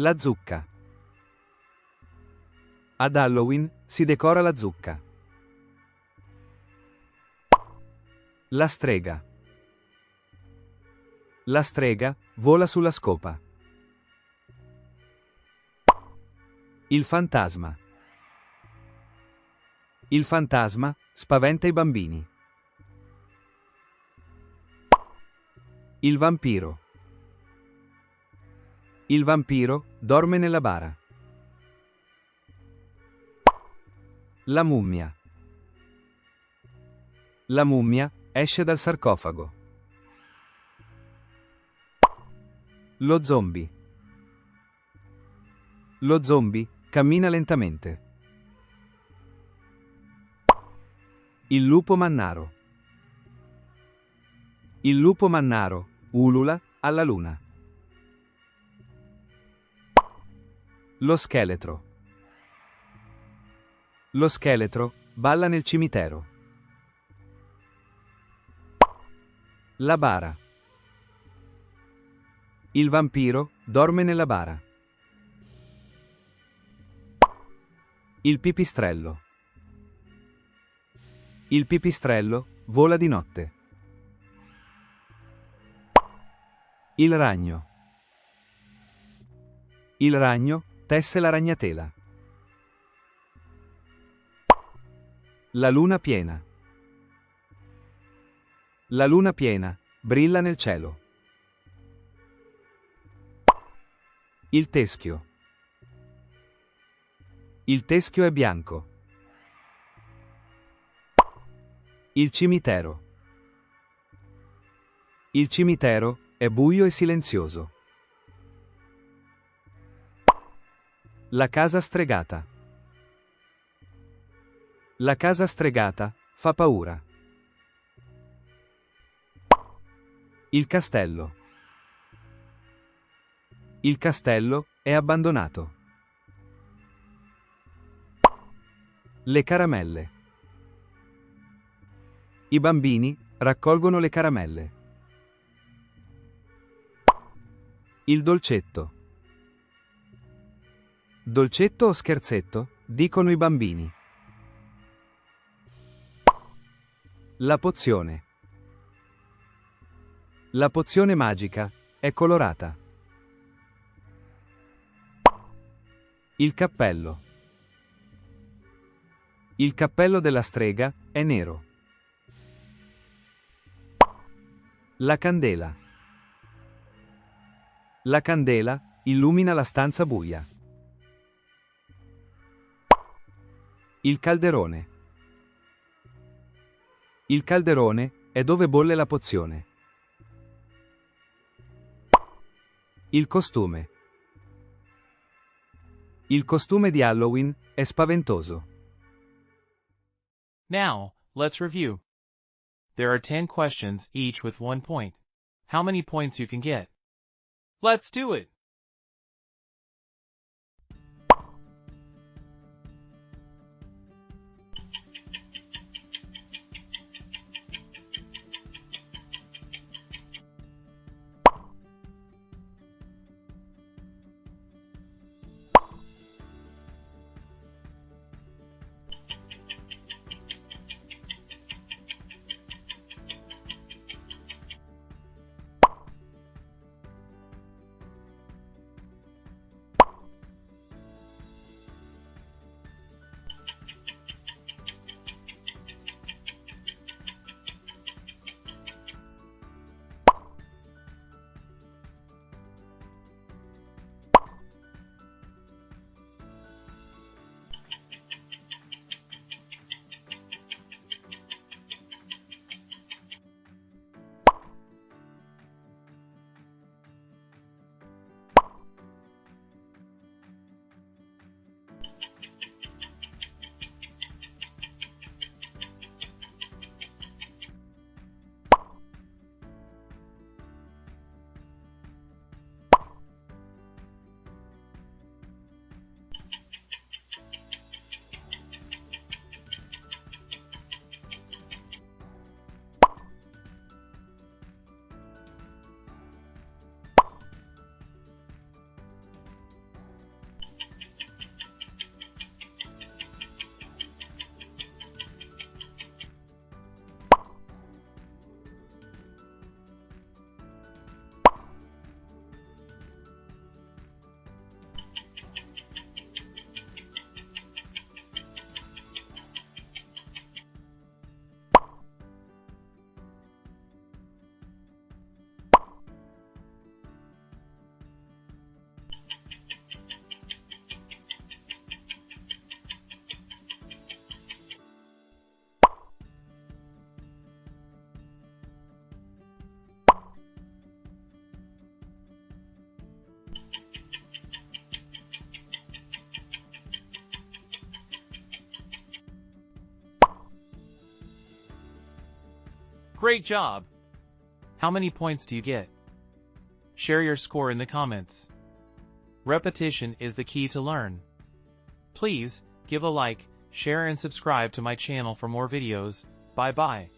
La zucca. Ad Halloween si decora la zucca. La strega. La strega vola sulla scopa. Il fantasma. Il fantasma spaventa i bambini. Il vampiro. Il vampiro dorme nella bara. La mummia. La mummia esce dal sarcofago. Lo zombie. Lo zombie cammina lentamente. Il lupo mannaro. Il lupo mannaro ulula alla luna. Lo scheletro. Lo scheletro balla nel cimitero. La bara. Il vampiro dorme nella bara. Il pipistrello. Il pipistrello vola di notte. Il ragno. Il ragno tesse la ragnatela. La luna piena. La luna piena brilla nel cielo. Il teschio. Il teschio è bianco. Il cimitero. Il cimitero è buio e silenzioso. La casa stregata. La casa stregata fa paura. Il castello. Il castello è abbandonato. Le caramelle. I bambini raccolgono le caramelle. Il dolcetto. Dolcetto o scherzetto? Dicono i bambini. La pozione. La pozione magica è colorata. Il cappello. Il cappello della strega è nero. La candela. La candela illumina la stanza buia. Il calderone. Il calderone è dove bolle la pozione. Il costume. Il costume di Halloween è spaventoso. Now, let's review. There are 10 questions, each with 1 point. How many points you can get? Let's do it! Great job! How many points do you get? Share your score in the comments. Repetition is the key to learn. Please, give a like, share and subscribe to my channel for more videos. Bye bye.